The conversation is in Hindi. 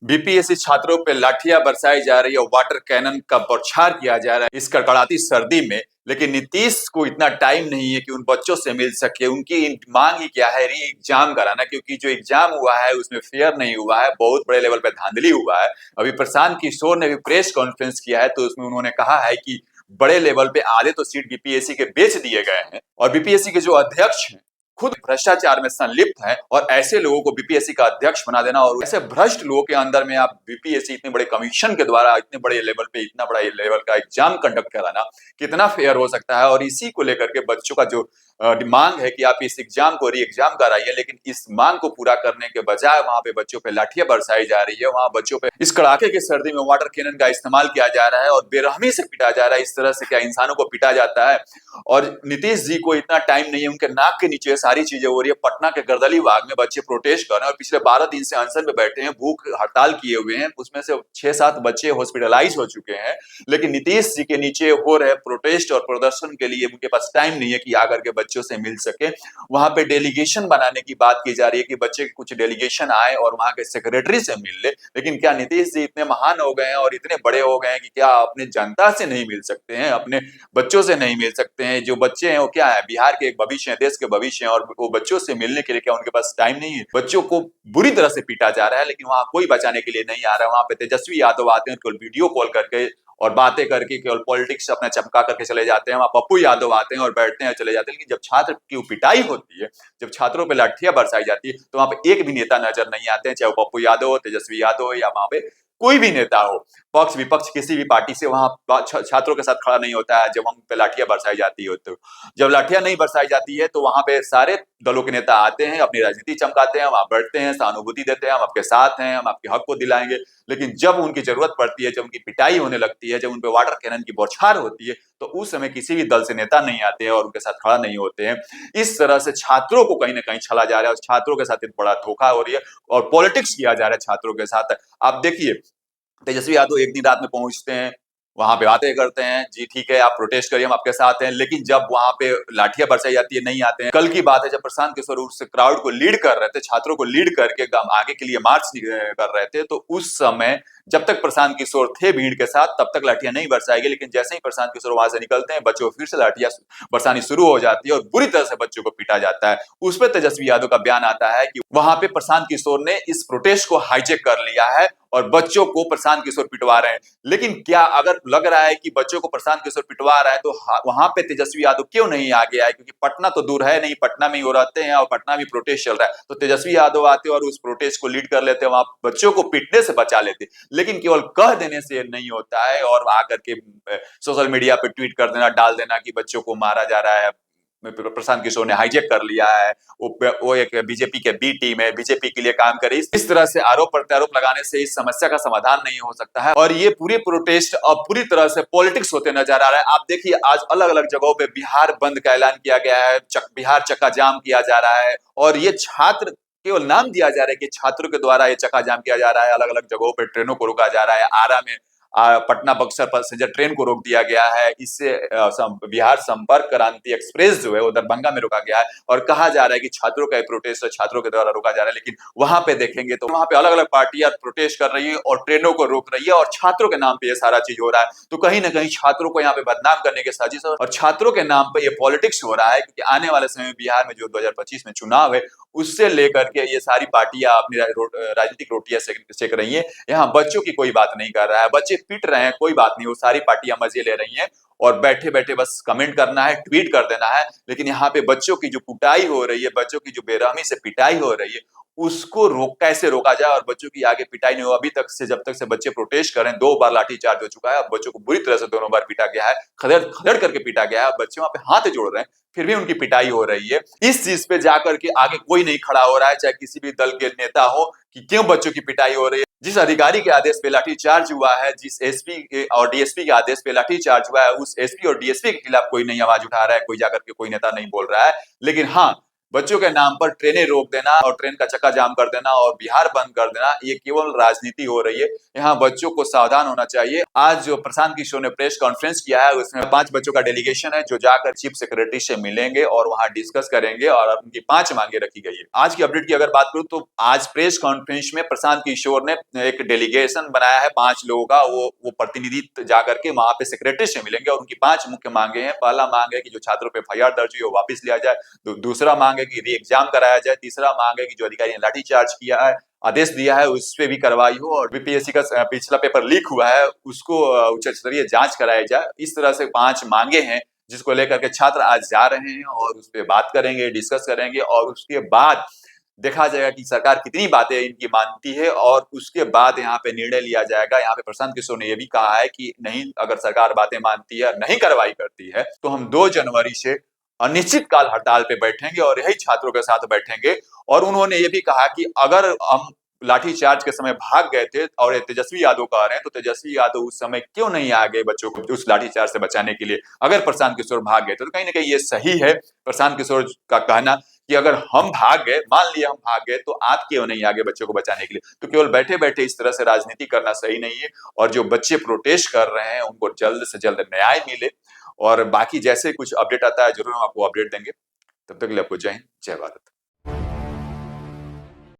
बीपीएससी छात्रों पे लाठियां बरसाई जा रही है, वाटर कैनन का बौछार किया जा रहा है इस कड़कड़ाती सर्दी में। लेकिन नीतीश को इतना टाइम नहीं है कि उन बच्चों से मिल सके। उनकी मांग ही क्या है, री एग्जाम कराना, क्योंकि जो एग्जाम हुआ है उसमें फेयर नहीं हुआ है, बहुत बड़े लेवल पे धांधली हुआ है। अभी प्रशांत किशोर ने भी प्रेस कॉन्फ्रेंस किया है, तो उसमें उन्होंने कहा है कि बड़े लेवल पे आधे तो सीट बीपीएससी के बेच दिए गए हैं और बीपीएससी के जो अध्यक्ष हैं खुद भ्रष्टाचार में संलिप्त है। और ऐसे लोगों को बीपीएससी का अध्यक्ष बना देना और ऐसे भ्रष्ट लोगों के अंदर में आप बीपीएससी इतने बड़े कमीशन के द्वारा इतने बड़े लेवल पे इतना बड़ा लेवल का एग्जाम कंडक्ट कराना कितना फेयर हो सकता है। और इसी को लेकर के बच्चों का जो मांग है कि आप इस एग्जाम को री एग्जाम कराइए, लेकिन इस मांग को पूरा करने के बजाय वहां पे बच्चों पे लाठियां बरसाई जा रही है। वहां बच्चों पे इस कड़ाके की सर्दी में वाटर कैनन का इस्तेमाल किया जा रहा है और बेरहमी से पीटा जा रहा है। इस तरह से क्या इंसानों को पीटा जाता है? और नीतीश जी को इतना टाइम नहीं है, उनके नाक के नीचे सारी चीजें हो रही है। पटना के गर्दली बाग में बच्चे प्रोटेस्ट कर रहे हैं और पिछले 12 दिन से अनशन में बैठे हैं, भूख हड़ताल किए हुए हैं। उसमें से 6-7 बच्चे हॉस्पिटलाइज हो चुके हैं। लेकिन नीतीश जी के नीचे हो रहे प्रोटेस्ट और प्रदर्शन के लिए उनके पास टाइम नहीं है कि आकर के बच्चों से मिल सके। वहां पे डेलीगेशन बनाने की बात की जा रही है कि बच्चे के कुछ डेलीगेशन आए और वहां के सेक्रेटरी से मिल ले। लेकिन क्या नीतीश जी इतने महान हो गए हैं और इतने बड़े हो गए हैं कि क्या अपने जनता से नहीं मिल सकते हैं, अपने बच्चों से नहीं मिल सकते हैं? जो बच्चे हैं वो क्या है, बिहार के एक भविष्य है, देश के भविष्य है, और वो बच्चों से मिलने के लिए क्या उनके पास टाइम नहीं है? बच्चों को बुरी तरह से पीटा जा रहा है, लेकिन वहां कोई बचाने के लिए नहीं आ रहा है। वहां पे तेजस्वी यादव आते हैं, केवल वीडियो कॉल करके और बातें करके केवल पॉलिटिक्स अपना चमका करके चले जाते हैं। वहां पप्पू यादव आते हैं और बैठते हैं, चले जाते हैं। लेकिन जब छात्र की पिटाई होती है, जब छात्रों पर लाठियां बरसाई जाती है, तो वहां पे एक भी नेता नजर नहीं आते हैं, चाहे वो पप्पू यादव हो, तेजस्वी यादव हो, या वहां पे कोई भी नेता हो, पक्ष विपक्ष किसी भी पार्टी से वहां छात्रों के साथ खड़ा नहीं होता है जब हम पे लाठियां बरसाई जाती है। तो जब लाठियां नहीं बरसाई जाती है तो वहां पे सारे दलों के नेता आते हैं, अपनी राजनीति चमकाते हैं, वहां बैठते हैं, सहानुभूति देते हैं, हम आपके साथ हैं, हम आपके हक को दिलाएंगे। लेकिन जब उनकी जरूरत पड़ती है, जब उनकी पिटाई होने लगती है, जब उन पे वाटर कैनन की बौछार होती है, तो उस समय किसी भी दल से नेता नहीं आते हैं और उनके साथ खड़ा नहीं होते हैं। इस तरह से छात्रों को कहीं ना कहीं छला जा रहा है और छात्रों के साथ एक बड़ा धोखा हो रही है और पॉलिटिक्स किया जा रहा है छात्रों के साथ। आप देखिए, तेजस्वी यादव एक दिन रात में पहुंचते हैं, वहां पे बातें करते हैं, जी ठीक है आप प्रोटेस्ट करिए, हम आपके साथ हैं। लेकिन जब वहां पे लाठियां बरसाई जाती है, नहीं आते हैं। कल की बात है, जब प्रशांत किशोर उस क्राउड को लीड कर रहे थे, छात्रों को लीड करके आगे के लिए मार्च कर रहे थे, तो उस समय जब तक प्रशांत किशोर थे भीड़ के साथ, तब तक लाठियां नहीं बरसाई गई। लेकिन जैसे ही प्रशांत किशोर वहां से निकलते हैं, बच्चों को फिर से लाठियां बरसानी शुरू हो जाती है और बुरी तरह से बच्चों को पीटा जाता है। उस पर तेजस्वी यादव का बयान आता है कि वहां पे प्रशांत किशोर ने इस प्रोटेस्ट को हाईजेक कर लिया है और बच्चों को प्रशांत किशोर पिटवा रहे हैं। लेकिन क्या अगर लग रहा है कि बच्चों को प्रशांत किशोर पिटवा रहा है, तो वहां पे तेजस्वी यादव क्यों नहीं आ गया है? क्योंकि पटना तो दूर है नहीं, पटना में ही वो रहते हैं और पटना में प्रोटेस्ट चल रहा है, तो तेजस्वी यादव आते और उस प्रोटेस्ट को लीड कर लेते, वहां बच्चों को पीटने से बचा लेते। लेकिन केवल कह देने से नहीं होता है और आकर के सोशल मीडिया पे ट्वीट कर देना, डाल देना कि बच्चों को मारा जा रहा है, प्रशांत किशोर ने हाईजेक कर लिया है, वो एक बीजेपी के बी टीम है, बीजेपी के लिए काम करे। इस तरह से आरोप प्रत्यारोप लगाने से इस समस्या का समाधान नहीं हो सकता है और ये पूरे प्रोटेस्ट अब पूरी तरह से पॉलिटिक्स होते नजर आ रहा है। आप देखिए, आज अलग अलग जगहों पे बिहार बंद का ऐलान किया गया है, बिहार चक्का जाम किया जा रहा है और ये छात्र केवल नाम दिया जा रहा है कि छात्रों के द्वारा ये चक्का जाम किया जा रहा है। अलग अलग जगहों पर ट्रेनों को रोका जा रहा है, आरा में पटना बक्सर पैसेंजर ट्रेन को रोक दिया गया है। इससे बिहार संपर्क क्रांति एक्सप्रेस जो है वो दरभंगा में रोका गया है और कहा जा रहा है कि छात्रों का प्रोटेस्ट छात्रों के द्वारा रोका जा रहा है। लेकिन वहां पे देखेंगे तो वहां पे अलग अलग पार्टियां प्रोटेस्ट कर रही है और ट्रेनों को रोक रही है और छात्रों के नाम पे ये सारा चीज हो रहा है। तो कहीं ना कहीं छात्रों को यहाँ पे बदनाम करने की साजिश और छात्रों के नाम पे ये पॉलिटिक्स हो रहा है, क्योंकि आने वाले समय में बिहार में जो 2025 में चुनाव है, उससे लेकर के ये सारी पार्टियां अपनी राजनीतिक रोटियां सेक रही है। यहाँ बच्चों की कोई बात नहीं कर रहा है, बच्चे पिट रहे हैं, कोई बात नहीं, वो सारी पार्टियां मजे ले रही हैं और बैठे बैठे बस कमेंट करना है, ट्वीट कर देना है। लेकिन यहाँ पे बच्चों की जो कुटाई हो रही है, बच्चों की जो बेरहमी से पिटाई हो रही है, उसको कैसे रोका जाए और बच्चों की आगे पिटाई नहीं हो। अभी तक से जब तक से बच्चे प्रोटेस्ट करें, 2 बार लाठीचार्ज हो चुका है, अब बच्चों को बुरी तरह से दोनों बार पीटा गया है, खदेड़ खदेड़ करके पीटा गया है। बच्चे वहां पे हाथ जोड़ रहे हैं, फिर भी उनकी पिटाई हो रही है। इस चीज पे जाकर के आगे कोई नहीं खड़ा हो रहा है, चाहे किसी भी दल के नेता हो, कि क्यों बच्चों की पिटाई हो रही है। जिस अधिकारी के आदेश पे लाठीचार्ज हुआ है, जिस एसपी और डीएसपी के आदेश पे लाठीचार्ज हुआ है, उस एसपी और डीएसपी के खिलाफ कोई नहीं आवाज उठा रहा है, कोई जाकर के कोई नेता नहीं बोल रहा है। लेकिन हाँ, बच्चों के नाम पर ट्रेनें रोक देना और ट्रेन का चक्का जाम कर देना और बिहार बंद कर देना, ये केवल राजनीति हो रही है। यहाँ बच्चों को सावधान होना चाहिए। आज जो प्रशांत किशोर ने प्रेस कॉन्फ्रेंस किया है, उसमें 5 बच्चों का डेलीगेशन है जो जाकर चीफ सेक्रेटरी से मिलेंगे और वहां डिस्कस करेंगे और उनकी 5 मांगे रखी गई है। आज की अपडेट की अगर बात करूं तो आज प्रेस कॉन्फ्रेंस में प्रशांत किशोर ने एक डेलीगेशन बनाया है 5 लोगों का। वो प्रतिनिधि जाकर के वहां पे सेक्रेटरी से मिलेंगे और उनकी 5 मुख्य मांगे हैं। पहला मांग है कि जो छात्रों पे एफआईआर दर्ज हुई है वो वापस लिया जाए। दूसरा मांग है कि री एग्जाम कराया जाए। तीसरा मांग है कि जो अधिकारी ने लाठीचार्ज किया है, आदेश दिया है, उस पे भी कार्रवाई हो और बीपीएससी का पिछला पेपर लीक हुआ है उसको उच्च स्तरीय जांच कराई जाए। इस तरह से 5 मांगे हैं जिसको लेकर के छात्र आज जा रहे हैं और उस पर बात करेंगे, डिस्कस करेंगे और उसके बाद देखा जाएगा कि सरकार कितनी बातें इनकी मानती है और उसके बाद यहाँ पे निर्णय लिया जाएगा। यहाँ पे प्रशांत किशोर ने यह भी कहा है कि नहीं, अगर सरकार बातें मानती है, नहीं कार्रवाई करती है तो हम 2 जनवरी से अनिश्चितकाल हड़ताल पे बैठेंगे और यही छात्रों के साथ बैठेंगे। और उन्होंने ये भी कहा कि अगर हम लाठीचार्ज के समय भाग गए थे और तेजस्वी यादव कह रहे हैं तो तेजस्वी यादव उस समय क्यों नहीं आ गए बच्चों को उस लाठीचार्ज से बचाने के लिए। अगर प्रशांत किशोर भाग गए थे तो कहीं ना कहीं ये सही है प्रशांत किशोर का कहना कि अगर हम भाग गए, मान लिया हम भाग गए, तो आप क्यों नहीं आगे बच्चों को बचाने के लिए। तो केवल बैठे बैठे इस तरह से राजनीति करना सही नहीं है और जो बच्चे प्रोटेस्ट कर रहे हैं उनको जल्द से जल्द न्याय मिले। और बाकी जैसे कुछ अपडेट आता है जरूर हम आपको अपडेट देंगे। तब तक के लिए आपको जय हिंद, जय भारत।